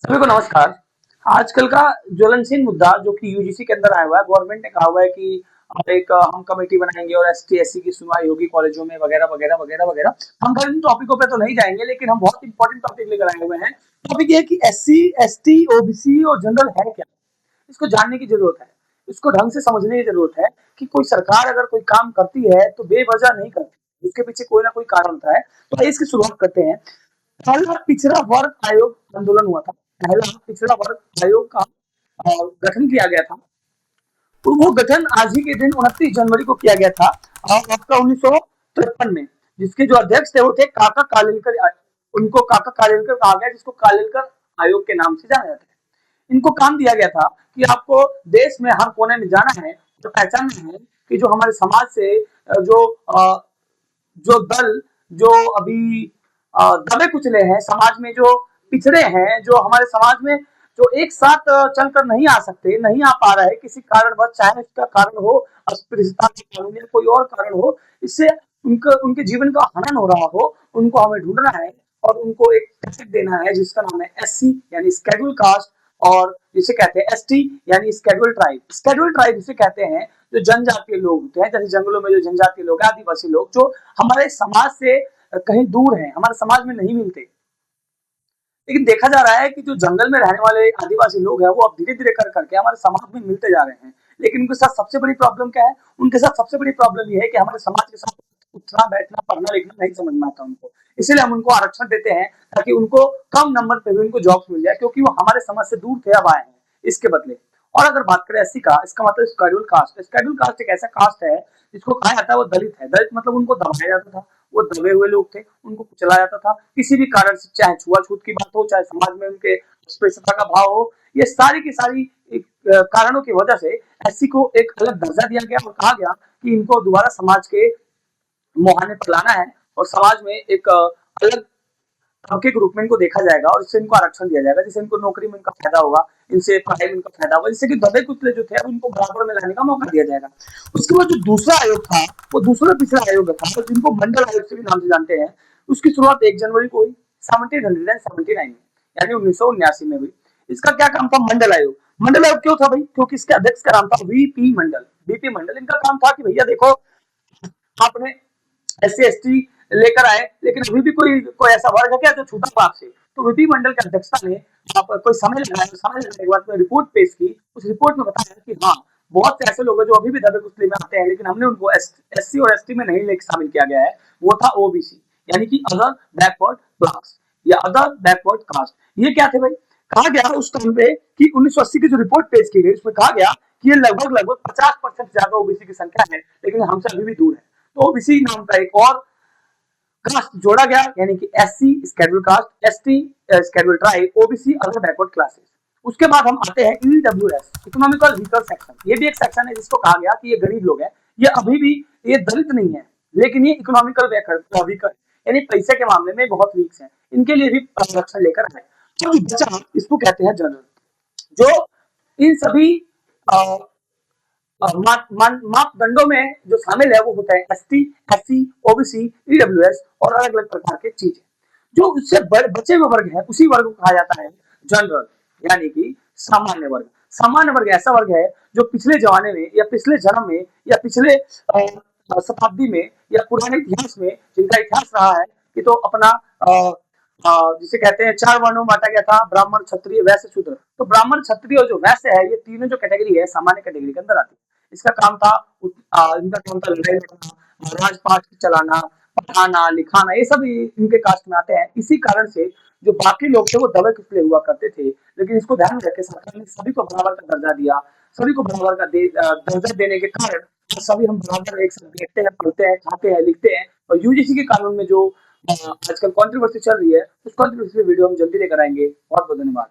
सभी को नमस्कार। आजकल का ज्वलनशील मुद्दा जो कि यूजीसी के अंदर आया हुआ है, गवर्नमेंट ने कहा हुआ है कि एक हम कमेटी बनाएँगे और एसटी, एससी की सुनवाई होगी कॉलेजों में वगैरह, वगैरह, वगैरह, वगैरह। हम हर इन टॉपिकों पे तो नहीं जाएँगे, लेकिन हम बहुत इंपॉर्टेंट टॉपिक लेकर आए हुए हैं। टॉपिक ये है कि एससी, एसटी, ओबीसी और जनरल है क्या? इसको जानने की ज़रूरत है। इसको ढंग से समझने की ज़रूरत है कि कोई सरकार अगर कोई काम करती है, तो बेवजह नहीं करती। उसके पीछे कोई ना कोई कारण होता है। तो आइए इसकी शुरुआत करते हैं। पहला पिछड़ा वर्ग आयोग आंदोलन हुआ था। पहला पिछड़ा वर्ग आयोग का गठन किया गया था। तो वो गठन आज ही के दिन 29 जनवरी को किया गया था आपका 1953 में, जिसके जो अध्यक्ष थे वो थे काका कालेलकर। उनको काका कालेलकर कहा गया, जिसको कालेलकर आयोग के नाम से जाना जाता है। इनको काम दिया गया था कि आपको देश में हर कोने में जाना है, तो पहचानना है कि जो हमारे समाज से जो जो दल जो अभी दबे कुचले हैं समाज में, जो पिछड़े हैं, जो हमारे समाज में जो एक साथ चलकर नहीं आ सकते, नहीं आ पा रहे हैं किसी कारणवश, चाहे उसका कारण हो अस्पृश्यता के कारण या कोई और कारण हो, इससे उनका उनके जीवन का हनन हो रहा हो, उनको हमें ढूंढना है और उनको एक टिकट देना है जिसका नाम है एससी यानी स्केड्यूल कास्ट, और जिसे कहते हैं एसटी यानी स्केड्यूल ट्राइब। स्केड्यूल ट्राइब जिसे कहते हैं जो जनजातीय लोग होते हैं, जैसे जंगलों में जो जनजातीय लोग, आदिवासी लोग, जो हमारे समाज से कहीं दूर हैं, हमारे समाज में नहीं मिलते। लेकिन देखा जा रहा है कि जो जंगल में रहने वाले आदिवासी लोग हैं, वो अब धीरे-धीरे कर करके हमारे समाज में मिलते जा रहे हैं। लेकिन उनके साथ सबसे बड़ी प्रॉब्लम क्या है? उनके साथ सबसे बड़ी प्रॉब्लम ये है कि हमारे समाज के साथ उठना, बैठना, पढ़ना-लिखना नहीं समझ में आता उनको। इसीलिए हम उनको आरक्षण देते हैं ताकि उनको कम नंबर पे भी उनको जॉब्स मिल जाए, क्योंकि वो हमारे समाज से दूर थे, अब आए हैं इसके बदले। और अगर बात करें एससी का, इसका मतलब शेड्यूल कास्ट। शेड्यूल कास्ट एक ऐसा कास्ट है जिसको कहा जाता है वो दलित है। दलित मतलब उनको दबाया जाता था, वो दबे हुए लोग थे, उनको कुचला जाता था किसी भी कारण से, चाहे छुआछूत की बात हो, चाहे समाज में उनके अस्पृश्यता का भाव हो। ये सारी की सारी कारणों की वजह से एससी को एक अलग दर्जा दिया गया और कहा गया कि इनको दोबारा समाज के मुहाने पर लाना है और समाज में एक अलग तबके के रूप में इनको देखा जाएगा और इससे इनको आरक्षण दिया जाएगा, जिससे इनको नौकरी में इनका फायदा होगा, इनसे पढ़ाई में इनका फायदा होगा, जिससे कि दबे कुचले जो थे अब इनको बराबर में लाने का मौका दिया जाएगा। उसके बाद जो दूसरा आयोग था, वो दूसरा पिछड़ा आयोग था, तो जिनको मंडल आयोग से भी नाम से जानते हैं। उसकी शुरुआत 1 जनवरी को हुई 1779 में, यानी 1979 में हुई। इसका क्या काम था? मंडल आयोग। मंडल आयोग क्यों था भाई? क्योंकि इसके अध्यक्ष का नाम था वीपी मंडल। वीपी मंडल इनका काम था कि भैया देखो, आपने एससी एसटी लेकर आए, लेकिन अभी भी कोई कोई ऐसा वर्ग है क्या जो छूटा हुआ आपसे? तो विधि मंडल की अध्यक्षता में आप कोई समय लगाया, समय लगाने के बाद में रिपोर्ट पेश की। उस रिपोर्ट में बताया कि हाँ, बहुत से ऐसे लोग हैं जो अभी भी दबे कुचले में आते हैं, लेकिन हमने उनको एससी और एसटी में नहीं लेकर शामिल किया गया है। वो था ओबीसी, यानी कि अदर बैकवर्ड क्लास या अदर बैकवर्ड कास्ट। ये क्या थे भाई? कहा गया उस टाइम पे कि 1980 की जो रिपोर्ट पेश की गई, उसमें कहा गया कि ये लगभग लगभग 50% ज्यादा ओबीसी की संख्या है, लेकिन हमसे अभी भी दूर है। तो ओबीसी नाम का एक और कास्ट जोड़ा गया, यानी कि SC schedule caste, ST schedule tribe, OBC other backward classes. उसके बाद हम आते हैं ईडब्ल्यूएस, इकोनॉमिकल वीकर सेक्शन। ये भी एक सेक्शन है जिसको कहा गया कि ये गरीब लोग हैं, ये अभी भी, ये दलित नहीं है, लेकिन ये इकोनॉमिकल वीकर यानी पैसे के मामले में बहुत वीक है, इनके लिए भी आरक्षण लेकर आए। तो बचा इसको कहते हैं जनरल, जो इन सभी मापदंडों में जो शामिल है वो होता है एसटी, एससी, ओबीसी, ईडब्ल्यूएस और अलग अलग प्रकार के चीजें। जो उससे बचे हुए वर्ग है, उसी वर्ग को कहा जाता है जनरल, यानी कि सामान्य वर्ग। सामान्य वर्ग ऐसा वर्ग है जो पिछले जमाने में या पिछले जन्म में या पिछले शताब्दी में या पुराने इतिहास में, जिनका इतिहास रहा है कि तो अपना जिसे कहते हैं चार वर्णों में बांटा गया था, ब्राह्मण, क्षत्रिय, वैश्य, शूद्र। तो ब्राह्मण, क्षत्रिय और जो वैश्य है, ये तीनों जो कैटेगरी है सामान्य कैटेगरी के अंदर आती है। इसका काम था इनका काम था लड़ाई लड़ना, राजपाट चलाना, पढ़ाना, लिखाना, ये सब इनके कास्ट में आते हैं। इसी कारण से जो बाकी लोग थे वो दबे कुचले हुआ करते थे, लेकिन इसको ध्यान में रखे सरकार ने सभी को बराबर का दर्जा दिया। सभी को बराबर का दर्जा देने के कारण सभी हम बराबर एक साथ देखते हैं, पढ़ते हैं, खाते हैं, लिखते हैं। और यूजीसी के कानून में जो आजकल कंट्रोवर्सी चल रही है, उस कंट्रोवर्सी वीडियो हम जल्दी लेकर आएंगे। बहुत बहुत धन्यवाद।